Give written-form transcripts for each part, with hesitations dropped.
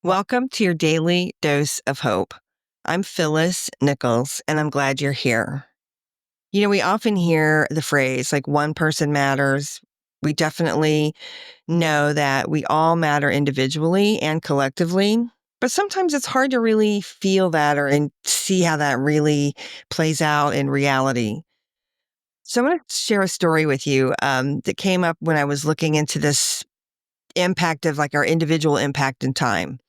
Welcome to your daily dose of hope. I'm Phyllis Nichols, and I'm glad you're here. We often hear the phrase like one person matters. We definitely know that we all matter individually and collectively, but sometimes it's hard to really feel that and see how that really plays out in reality. So I'm going to share a story with you that came up when I was looking into this impact of like our individual impact in time.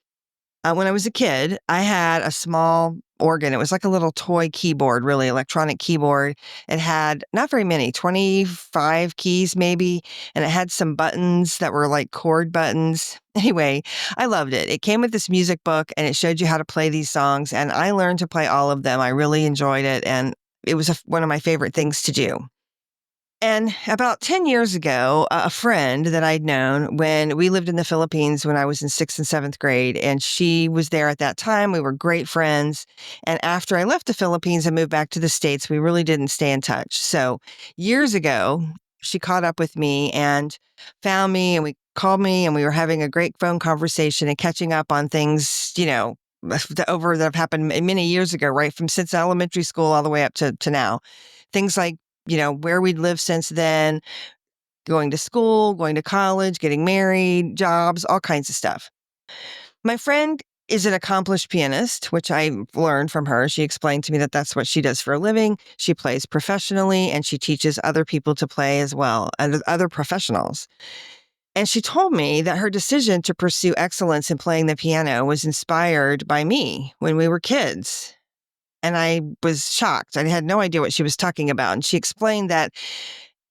When I was a kid, I had a small organ. It was like a little toy keyboard, really electronic keyboard. It had not very many, 25 keys maybe, and it had some buttons that were like chord buttons. Anyway, I loved it. It came with this music book and it showed you how to play these songs, and I learned to play all of them. I really enjoyed it, and it was one of my favorite things to do. And about 10 years ago, a friend that I'd known when we lived in the Philippines when I was in sixth and seventh grade, and she was there at that time. We were great friends. And after I left the Philippines and moved back to the States, we really didn't stay in touch. So years ago, she caught up with me and found me, and we called me, and we were having a great phone conversation and catching up on things, that have happened many years ago, right? From since elementary school all the way up to now. Things like where we'd lived since then, going to school, going to college, getting married, jobs, all kinds of stuff. My friend is an accomplished pianist, which I learned from her. She explained to me that that's what she does for a living. She plays professionally, and she teaches other people to play as well, and other professionals. And she told me that her decision to pursue excellence in playing the piano was inspired by me when we were kids. And I was shocked. I had no idea what she was talking about. And she explained that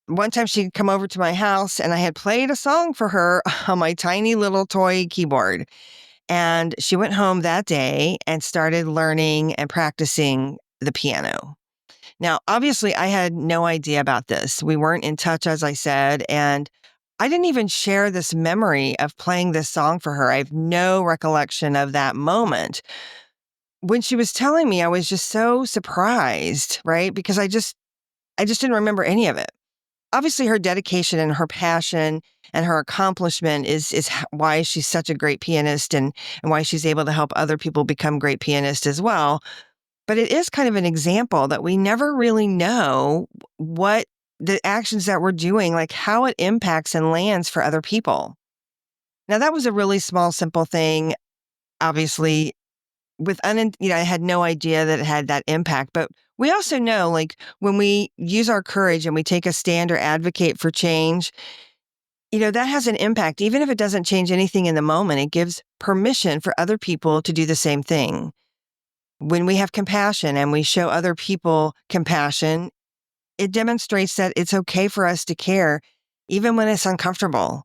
one time she'd come over to my house and I had played a song for her on my tiny little toy keyboard. And she went home that day and started learning and practicing the piano. Now, obviously, I had no idea about this. We weren't in touch, as I said, and I didn't even share this memory of playing this song for her. I have no recollection of that moment. When she was telling me, I was just so surprised, right? Because I just didn't remember any of it. Obviously, her dedication and her passion and her accomplishment is why she's such a great pianist, and why she's able to help other people become great pianists as well. But it is kind of an example that we never really know what the actions that we're doing, like how it impacts and lands for other people. Now, that was a really small, simple thing. Obviously, I had no idea that it had that impact. But we also know, like, when we use our courage and we take a stand or advocate for change, that has an impact. Even if it doesn't change anything in the moment, it gives permission for other people to do the same thing. When we have compassion and we show other people compassion, it demonstrates that it's okay for us to care, even when it's uncomfortable.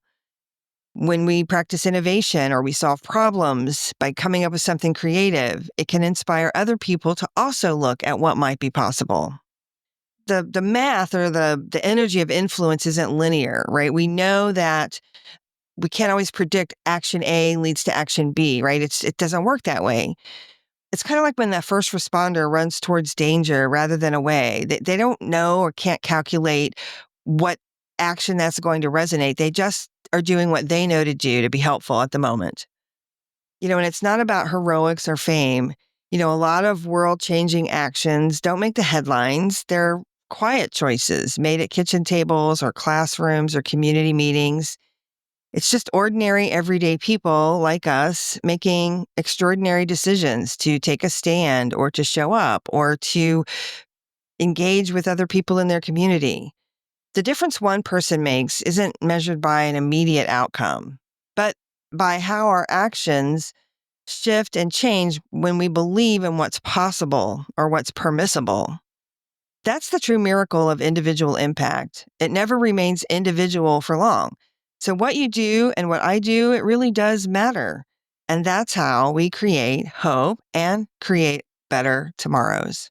When we practice innovation or we solve problems by coming up with something creative, it can inspire other people to also look at what might be possible. The math or the energy of influence isn't linear, right? We know that we can't always predict action A leads to action B, right? It doesn't work that way. It's kind of like when that first responder runs towards danger rather than away. They don't know or can't calculate what action that's going to resonate. They just are doing what they know to do to be helpful at the moment. And it's not about heroics or fame. A lot of world changing actions don't make the headlines. They're quiet choices made at kitchen tables or classrooms or community meetings. It's just ordinary, everyday people like us making extraordinary decisions to take a stand or to show up or to engage with other people in their community. The difference one person makes isn't measured by an immediate outcome, but by how our actions shift and change when we believe in what's possible or what's permissible. That's the true miracle of individual impact. It never remains individual for long. So what you do and what I do, it really does matter. And that's how we create hope and create better tomorrows.